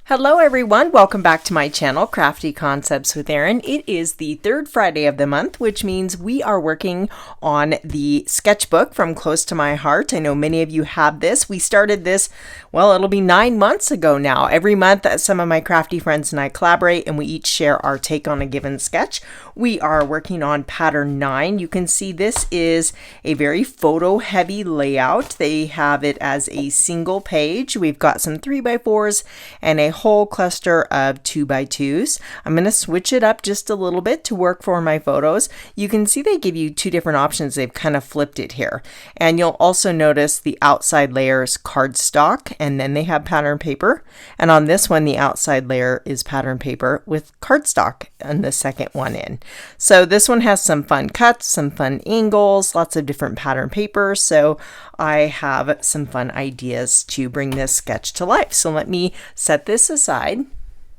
Hello everyone, welcome back to my channel, Crafty Concepts with Erin. It is the third Friday of the month, which means we are working on the sketchbook from Close to My Heart. I know many of you have this. We started this, well, it'll be 9 months ago now. Every month, some of my crafty friends and I collaborate and we each share our take on a given sketch. We are working on pattern 9. You can see this is a very photo heavy layout. They have it as a single page. We've got some 3x4s and a whole cluster of 2x2s. I'm going to switch it up just a little bit to work for my photos. You can see they give you two different options. They've kind of flipped it here. And you'll also notice the outside layer is cardstock, and then they have pattern paper. And on this one, the outside layer is pattern paper with cardstock and the second one in. So this one has some fun cuts, some fun angles, lots of different pattern paper. So I have some fun ideas to bring this sketch to life. So let me set this aside.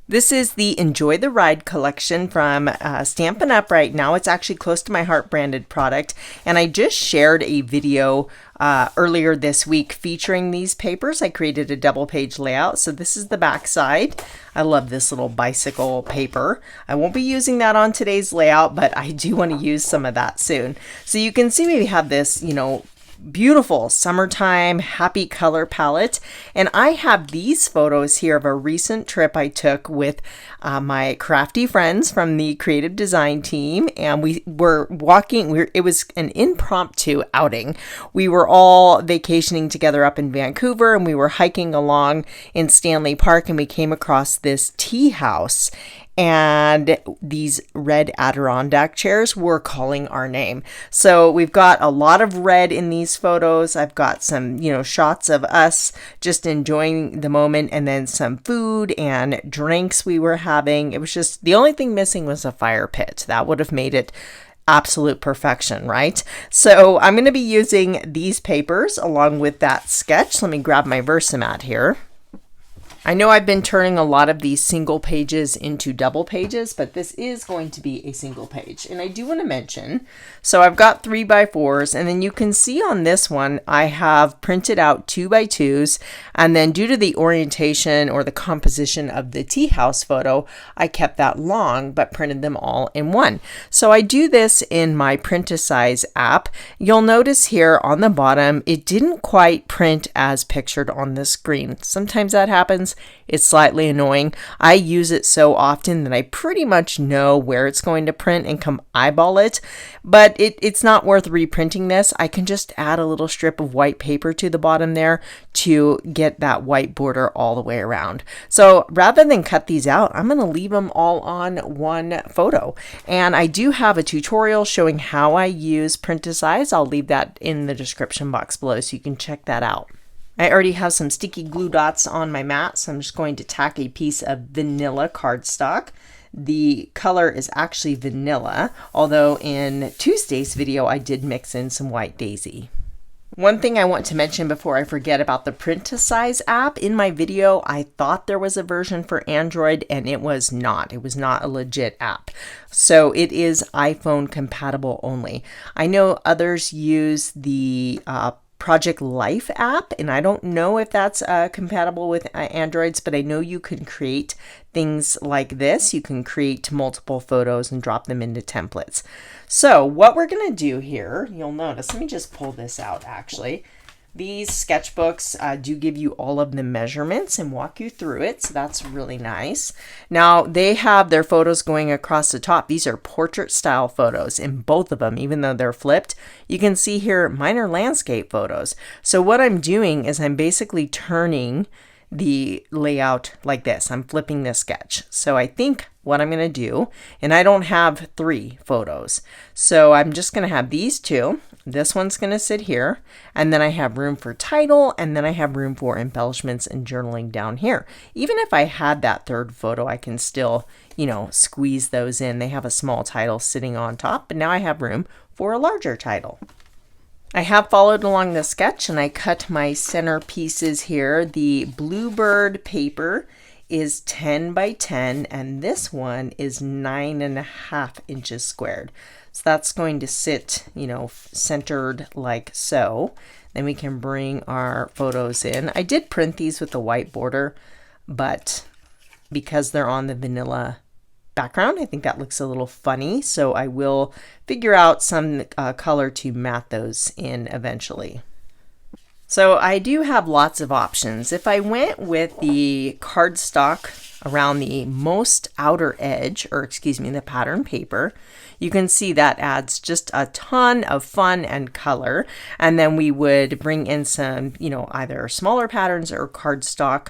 This is the Enjoy the Ride collection from Stampin' Up! Right now. It's actually Close to My Heart branded product. And I just shared a video earlier this week featuring these papers. I created a double page layout. So this is the back side. I love this little bicycle paper. I won't be using that on today's layout, but I do want to use some of that soon. So you can see we have this, beautiful summertime happy color palette, and I have these photos here of a recent trip I took with my crafty friends from the creative design team, and we were walking. It was an impromptu outing. We were all vacationing together up in Vancouver, and we were hiking along in Stanley Park, and we came across this tea house. And these red Adirondack chairs were calling our name. So we've got a lot of red in these photos. I've got some, shots of us just enjoying the moment, and then some food and drinks we were having. It was just, the only thing missing was a fire pit. That would have made it absolute perfection, right? So I'm going to be using these papers along with that sketch. Let me grab my Versamat here. I know I've been turning a lot of these single pages into double pages, but this is going to be a single page. And I do want to mention, so I've got 3x4s, and then you can see on this one, I have printed out 2x2s, and then due to the orientation or the composition of the tea house photo, I kept that long, but printed them all in one. So I do this in my Print-A-Size app. You'll notice here on the bottom, it didn't quite print as pictured on the screen. Sometimes that happens. It's slightly annoying. I use it so often that I pretty much know where it's going to print and come eyeball it, but it's not worth reprinting this. I can just add a little strip of white paper to the bottom there to get that white border all the way around. So rather than cut these out, I'm going to leave them all on one photo. And I do have a tutorial showing how I use Print-A-Size. I'll leave that in the description box below so you can check that out. I already have some sticky glue dots on my mat, so I'm just going to tack a piece of vanilla cardstock. The color is actually vanilla, although in Tuesday's video I did mix in some white daisy. One thing I want to mention before I forget about the Print-A-Size app, in my video I thought there was a version for Android, and it was not. It was not a legit app. So it is iPhone compatible only. I know others use the Project Life app, and I don't know if that's compatible with Androids, but I know you can create things like this. You can create multiple photos and drop them into templates. So what we're going to do here, you'll notice, let me just pull this out actually. These sketchbooks do give you all of the measurements and walk you through it, so that's really nice. Now, they have their photos going across the top. These are portrait style photos in both of them, even though they're flipped. You can see here minor landscape photos. So what I'm doing is I'm basically turning the layout like this. I'm flipping this sketch. So I think what I'm going to do, and I don't have 3 photos, so I'm just going to have these 2. This one's going to sit here, and then I have room for title, and then I have room for embellishments and journaling down here. Even if I had that 3rd photo, I can still, squeeze those in. They have a small title sitting on top, but now I have room for a larger title. I have followed along the sketch, and I cut my center pieces here. The Bluebird paper is 10 by 10, and this one is 9.5 inches squared. So that's going to sit, centered like so. Then we can bring our photos in. I did print these with the white border, but because they're on the vanilla background. I think that looks a little funny, so I will figure out some color to matte those in eventually. So I do have lots of options. If I went with the cardstock around the most outer edge, or excuse me, the pattern paper, you can see that adds just a ton of fun and color. And then we would bring in some, either smaller patterns or cardstock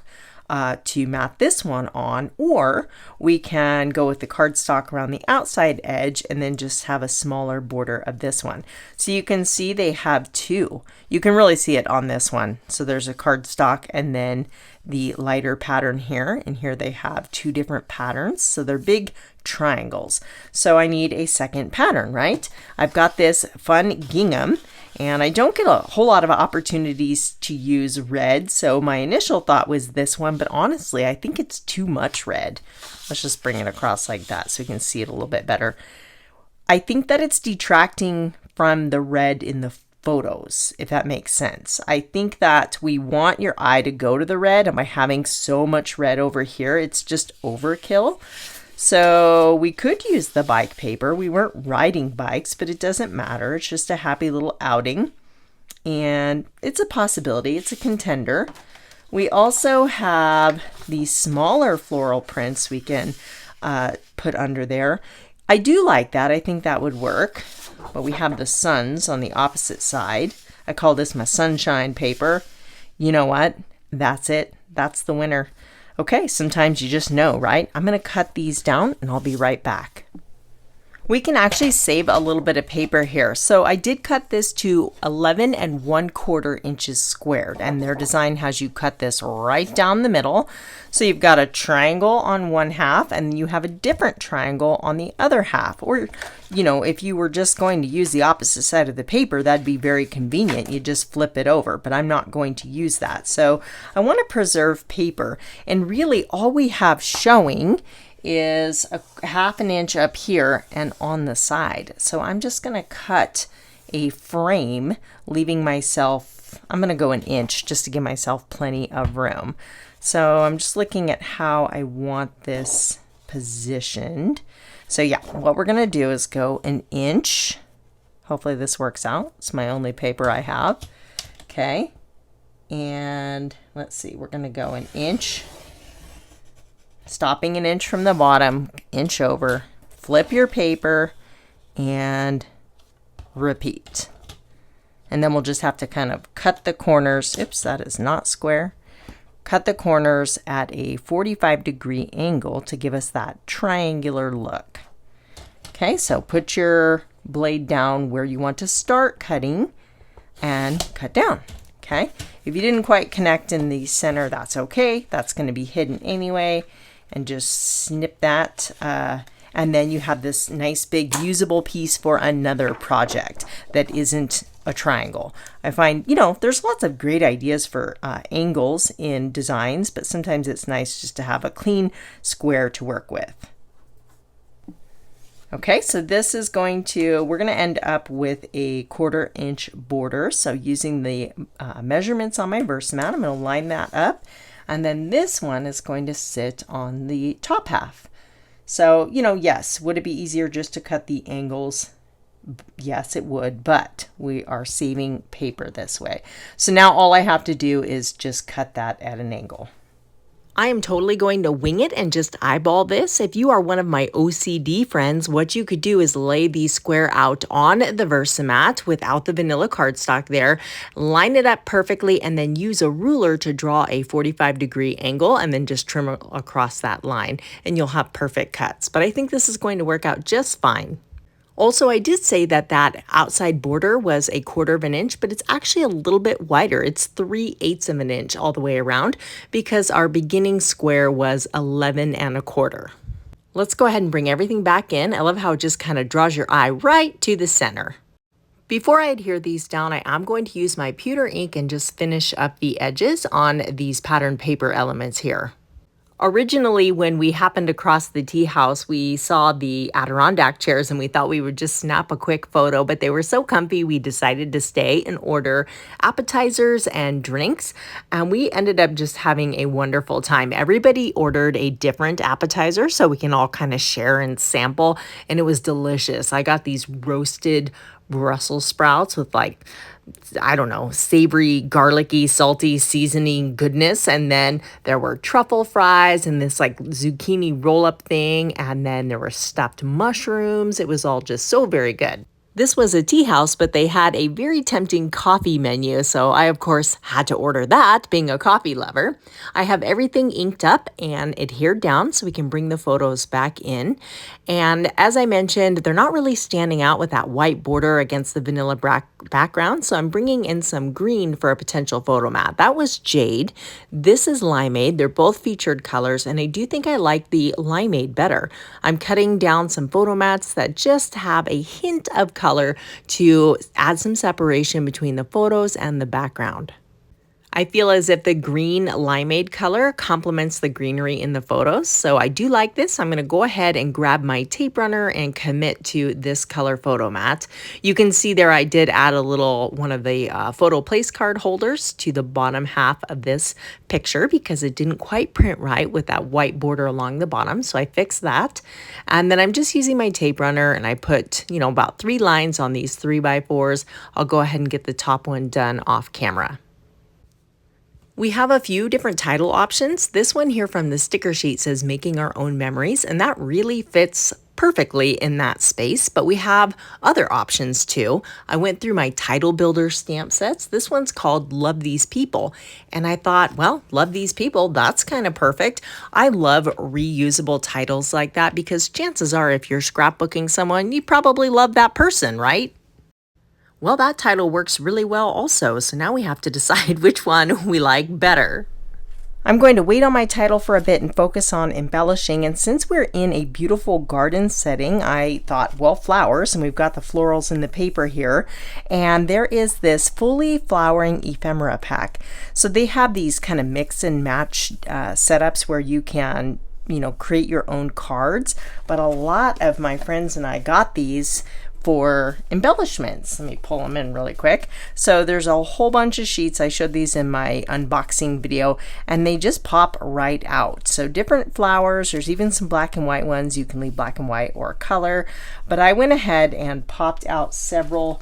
to mat this one on, or we can go with the cardstock around the outside edge and then just have a smaller border of this one. So you can see they have two. You can really see it on this one. So there's a cardstock and then the lighter pattern here, and here they have two different patterns. So they're big triangles. So I need a second pattern, right? I've got this fun gingham, and I don't get a whole lot of opportunities to use red, so my initial thought was this one, but honestly, I think it's too much red. Let's just bring it across like that so we can see it a little bit better. I think that it's detracting from the red in the photos, if that makes sense. I think that we want your eye to go to the red, and by having so much red over here, it's just overkill. So we could use the bike paper. We weren't riding bikes, but it doesn't matter. It's just a happy little outing, and it's a possibility. It's a contender. We also have the smaller floral prints we can put under there. I do like that. I think that would work. But we have the suns on the opposite side. I call this my sunshine paper. You know what? That's it. That's the winner. Okay, sometimes you just know, right? I'm going to cut these down and I'll be right back. We can actually save a little bit of paper here. So I did cut this to 11 1/4 inches squared, and their design has you cut this right down the middle. So you've got a triangle on one half and you have a different triangle on the other half. Or, if you were just going to use the opposite side of the paper, that'd be very convenient. You just flip it over, but I'm not going to use that. So I want to preserve paper, and really all we have showing is a 1/2 inch up here and on the side. So I'm just going to cut a frame, leaving myself, I'm going to go 1 inch just to give myself plenty of room. So I'm just looking at how I want this positioned. So yeah, what we're going to do is go 1 inch. Hopefully this works out. It's my only paper I have. Okay. And let's see, we're going to go 1 inch. Stopping 1 inch from the bottom, inch over, flip your paper, and repeat. And then we'll just have to kind of cut the corners. Oops, that is not square. Cut the corners at a 45-degree angle to give us that triangular look. Okay, so put your blade down where you want to start cutting and cut down. Okay, if you didn't quite connect in the center, that's okay. That's going to be hidden anyway. And just snip that, and then you have this nice big usable piece for another project that isn't a triangle. I find, there's lots of great ideas for angles in designs, but sometimes it's nice just to have a clean square to work with. Okay, so this is we're going to end up with a 1/4 inch border. So using the measurements on my Versamat, I'm going to line that up. And then this one is going to sit on the top half. So, yes, would it be easier just to cut the angles? Yes, it would, but we are saving paper this way. So now all I have to do is just cut that at an angle. I am totally going to wing it and just eyeball this. If you are one of my OCD friends, what you could do is lay the square out on the Versamat without the vanilla cardstock there, line it up perfectly, and then use a ruler to draw a 45-degree angle and then just trim across that line, and you'll have perfect cuts. But I think this is going to work out just fine. Also, I did say that outside border was a 1/4 inch, but it's actually a little bit wider. It's 3/8 of an inch all the way around because our beginning square was 11 1/4. Let's go ahead and bring everything back in. I love how it just kind of draws your eye right to the center. Before I adhere these down, I am going to use my pewter ink and just finish up the edges on these pattern paper elements here. Originally, when we happened across the tea house, we saw the Adirondack chairs and we thought we would just snap a quick photo, but they were so comfy we decided to stay and order appetizers and drinks. And we ended up just having a wonderful time. Everybody ordered a different appetizer so we can all kind of share and sample, and it was delicious. I got these roasted Brussels sprouts with I don't know, savory, garlicky, salty seasoning goodness. And then there were truffle fries and this zucchini roll up thing. And then there were stuffed mushrooms. It was all just so very good. This was a tea house, but they had a very tempting coffee menu, so I, of course, had to order that, being a coffee lover. I have everything inked up and adhered down so we can bring the photos back in. And as I mentioned, they're not really standing out with that white border against the vanilla background, so I'm bringing in some green for a potential photo mat. That was Jade. This is Limeade. They're both featured colors, and I do think I like the Limeade better. I'm cutting down some photo mats that just have a hint of color to add some separation between the photos and the background. I feel as if the green Limeade color complements the greenery in the photos, so I do like this. I'm going to go ahead and grab my tape runner and commit to this color photo mat. You can see there I did add one of the photo place card holders to the bottom half of this picture because it didn't quite print right with that white border along the bottom, so I fixed that. And then I'm just using my tape runner and I put, about 3 lines on these 3x4s. I'll go ahead and get the top one done off camera. We have a few different title options. This one here from the sticker sheet says Making Our Own Memories, and that really fits perfectly in that space, but we have other options too. I went through my title builder stamp sets. This one's called Love These People, and I thought, well, Love These People, that's kind of perfect. I love reusable titles like that because chances are if you're scrapbooking someone, you probably love that person, right? Well, that title works really well also, so now we have to decide which one we like better. I'm going to wait on my title for a bit and focus on embellishing, and since we're in a beautiful garden setting, I thought, well, flowers, and we've got the florals in the paper here, and there is this fully flowering ephemera pack. So they have these kind of mix and match setups where you can create your own cards, but a lot of my friends and I got these for embellishments. Let me pull them in really quick. So there's a whole bunch of sheets. I showed these in my unboxing video and they just pop right out. So different flowers, there's even some black and white ones. You can leave black and white or color, but I went ahead and popped out several.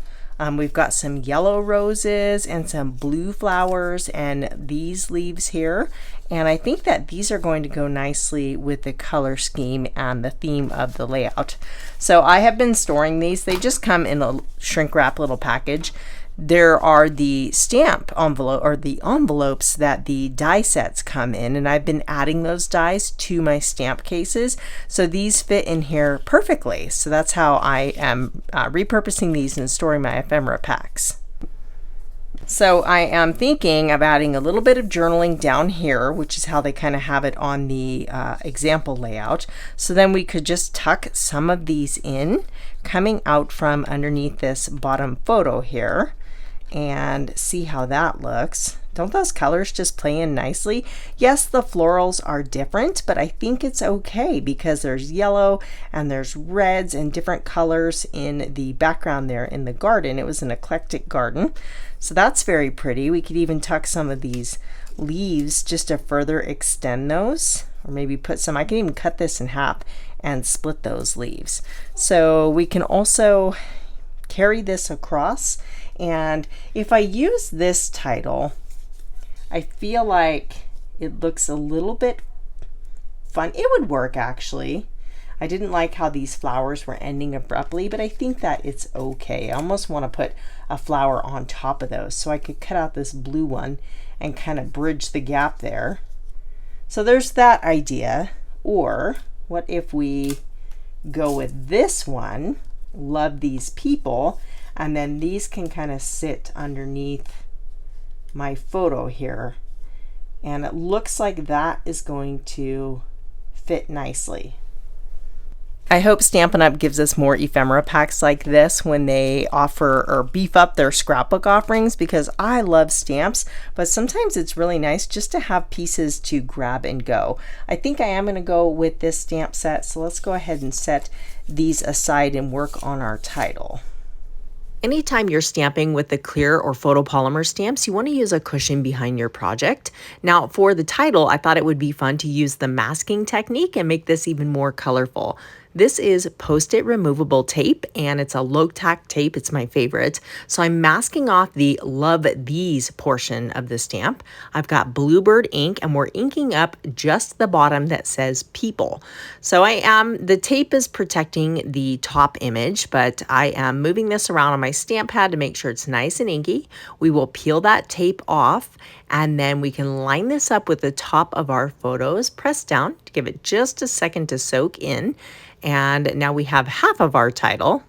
We've got some yellow roses and some blue flowers and these leaves here. And I think that these are going to go nicely with the color scheme and the theme of the layout. So I have been storing these. They just come in a shrink wrap little package. There are the stamp envelope or the envelopes that the die sets come in, and I've been adding those dies to my stamp cases. So these fit in here perfectly. So that's how I am repurposing these and storing my ephemera packs. So I am thinking of adding a little bit of journaling down here, which is how they kind of have it on the example layout. So then we could just tuck some of these in, coming out from underneath this bottom photo here, and see how that looks. Don't those colors just play in nicely? Yes, the florals are different, but I think it's okay because there's yellow and there's reds and different colors in the background there in the garden. It was an eclectic garden. So that's very pretty. We could even tuck some of these leaves just to further extend those, or maybe put some, I can even cut this in half and split those leaves. So we can also carry this across, and if I use this title, I feel like it looks a little bit fun. It would work actually. I didn't like how these flowers were ending abruptly, but I think that it's okay. I almost want to put a flower on top of those, so I could cut out this blue one and kind of bridge the gap there. So there's that idea. Or what if we go with this one, Love These People, and then these can kind of sit underneath my photo here, and it looks like that is going to fit nicely. I hope Stampin' Up! Gives us more ephemera packs like this when they offer or beef up their scrapbook offerings, because I love stamps, but sometimes it's really nice just to have pieces to grab and go. I think I am going to go with this stamp set, so let's go ahead and set these aside and work on our title. Anytime you're stamping with the clear or photopolymer stamps, you want to use a cushion behind your project. Now for the title, I thought it would be fun to use the masking technique and make this even more colorful. This is Post-it removable tape, and it's a low-tack tape. It's my favorite. So I'm masking off the Love These portion of the stamp. I've got Bluebird ink, and we're inking up just the bottom that says people. So the tape is protecting the top image, but I am moving this around on my stamp pad to make sure it's nice and inky. We will peel that tape off, and then we can line this up with the top of our photos, press down to give it just a second to soak in. And now we have half of our title.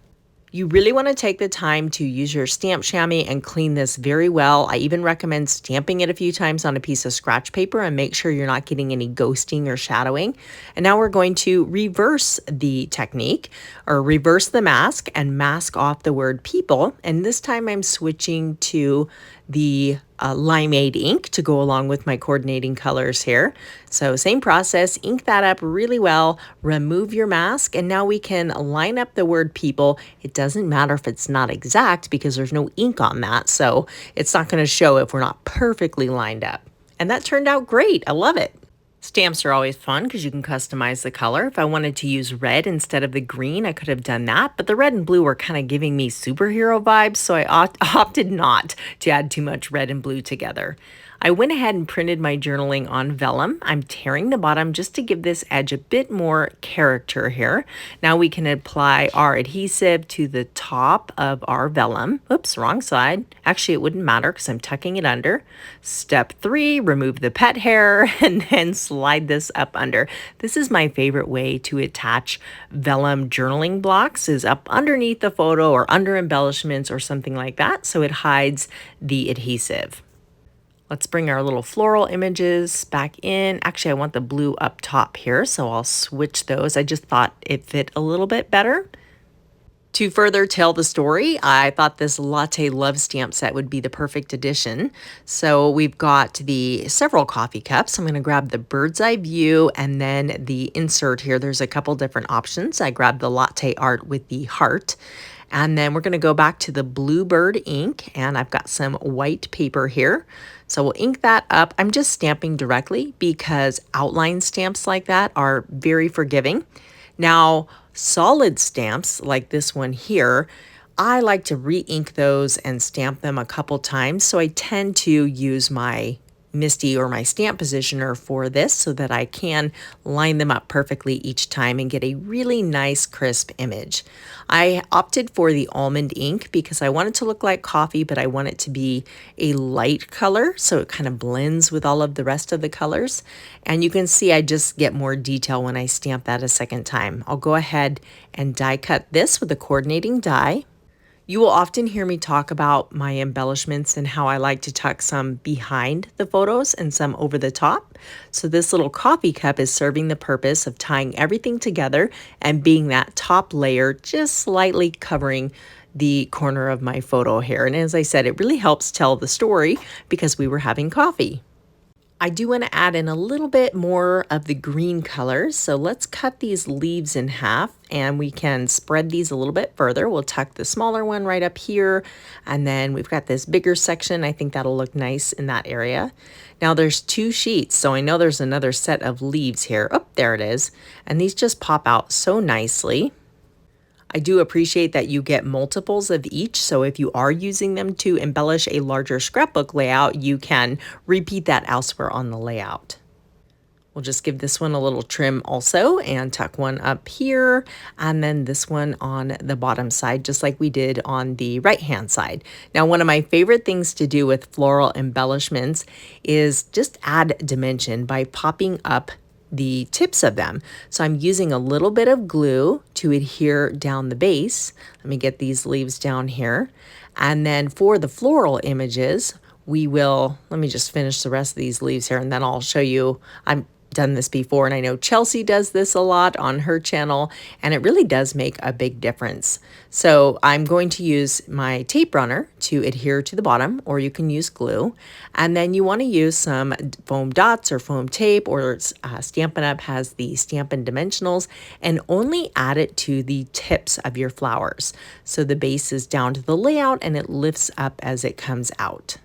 You really want to take the time to use your stamp chamois and clean this very well. I even recommend stamping it a few times on a piece of scratch paper and make sure you're not getting any ghosting or shadowing. And now we're going to reverse the technique, or reverse the mask and mask off the word people. And this time I'm switching to the Limeade ink to go along with my coordinating colors here. So same process, ink that up really well, remove your mask, and now we can line up the word people. It doesn't matter if it's not exact because there's no ink on that, so it's not going to show if we're not perfectly lined up. And that turned out great. I love it. Stamps are always fun because you can customize the color. If I wanted to use red instead of the green, I could have done that, but the red and blue were kind of giving me superhero vibes, so I opted not to add too much red and blue together. I went ahead and printed my journaling on vellum. I'm tearing the bottom just to give this edge a bit more character here. Now we can apply our adhesive to the top of our vellum. Oops, wrong side. Actually, it wouldn't matter because I'm tucking it under. Step 3, remove the pet hair and then slide this up under. This is my favorite way to attach vellum journaling blocks, is up underneath the photo or under embellishments or something like that, so it hides the adhesive. Let's bring our little floral images back in. Actually, I want the blue up top here, so I'll switch those. I just thought it fit a little bit better. To further tell the story, I thought this Latte Love stamp set would be the perfect addition. So we've got the several coffee cups. I'm going to grab the bird's eye view and then the insert here. There's a couple different options. I grabbed the latte art with the heart. And then we're going to go back to the Bluebird ink, and I've got some white paper here. So we'll ink that up. I'm just stamping directly because outline stamps like that are very forgiving. Now, solid stamps like this one here, I like to re-ink those and stamp them a couple times. So I tend to use my MISTI or my stamp positioner for this so that I can line them up perfectly each time and get a really nice crisp image. I opted for the almond ink because I want it to look like coffee, but I want it to be a light color so it kind of blends with all of the rest of the colors. And you can see I just get more detail when I stamp that a second time. I'll go ahead and die cut this with a coordinating die. You will often hear me talk about my embellishments and how I like to tuck some behind the photos and some over the top. So this little coffee cup is serving the purpose of tying everything together and being that top layer, just slightly covering the corner of my photo here. And as I said, it really helps tell the story because we were having coffee. I do want to add in a little bit more of the green colors. So let's cut these leaves in half and we can spread these a little bit further. We'll tuck the smaller one right up here. And then we've got this bigger section. I think that'll look nice in that area. Now there's 2 sheets. So I know there's another set of leaves here. Oh, there it is. And these just pop out so nicely. I do appreciate that you get multiples of each, so if you are using them to embellish a larger scrapbook layout, you can repeat that elsewhere on the layout. We'll just give this one a little trim also and tuck one up here and then this one on the bottom side, just like we did on the right-hand side. Now, one of my favorite things to do with floral embellishments is just add dimension by popping up the tips of them. So I'm using a little bit of glue to adhere down the base. Let me get these leaves down here. And then for the floral images, we will, let me just finish the rest of these leaves here and then I'll show you. I'm done this before, and I know Chelsea does this a lot on her channel, and it really does make a big difference. So I'm going to use my tape runner to adhere to the bottom, or you can use glue. And then you want to use some foam dots or foam tape, or Stampin' Up! Has the Stampin' Dimensionals, and only add it to the tips of your flowers. So the base is down to the layout and it lifts up as it comes out.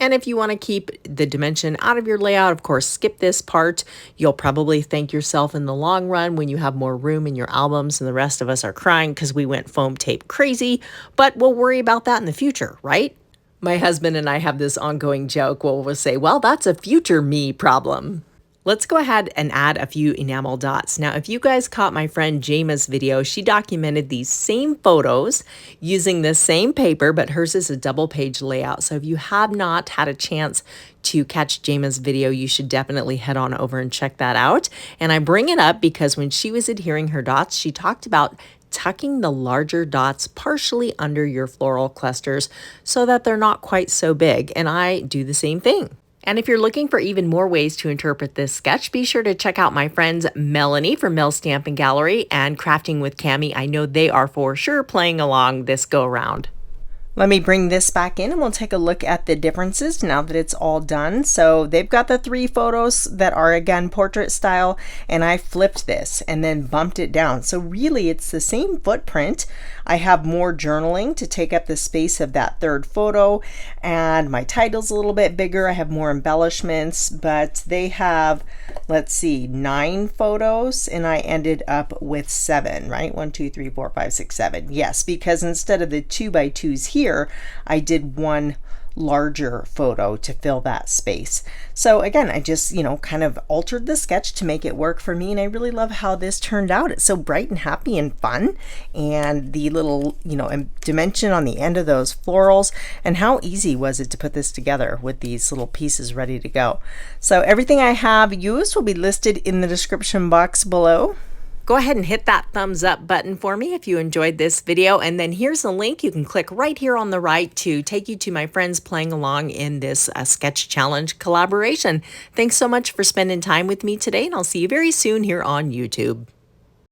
And if you want to keep the dimension out of your layout, of course, skip this part. You'll probably thank yourself in the long run when you have more room in your albums and the rest of us are crying because we went foam tape crazy, but we'll worry about that in the future, right? My husband and I have this ongoing joke where we'll say, well, that's a future me problem. Let's go ahead and add a few enamel dots. Now, if you guys caught my friend Jama's video, she documented these same photos using the same paper, but hers is a double page layout. So if you have not had a chance to catch Jama's video, you should definitely head on over and check that out. And I bring it up because when she was adhering her dots, she talked about tucking the larger dots partially under your floral clusters so that they're not quite so big. And I do the same thing. And if you're looking for even more ways to interpret this sketch, be sure to check out my friends Melanie from Mel Stampin' Gallery and Crafting with Cami. I know they are for sure playing along this go around. Let me bring this back in and we'll take a look at the differences now that it's all done. So they've got the 3 photos that are again portrait style, and I flipped this and then bumped it down. So really it's the same footprint. I have more journaling to take up the space of that 3rd photo, and my title's a little bit bigger. I have more embellishments, but they have, let's see, 9 photos and I ended up with 7, right? 1, 2, 3, 4, 5, 6, 7. Yes, because instead of the 2x2s here, I did one larger photo to fill that space. So again, I just, kind of altered the sketch to make it work for me, and I really love how this turned out. It's so bright and happy and fun, and the little, dimension on the end of those florals, and how easy was it to put this together with these little pieces ready to go. So everything I have used will be listed in the description box below. Go ahead and hit that thumbs up button for me if you enjoyed this video. And then here's a link you can click right here on the right to take you to my friends playing along in this sketch challenge collaboration. Thanks so much for spending time with me today, and I'll see you very soon here on YouTube.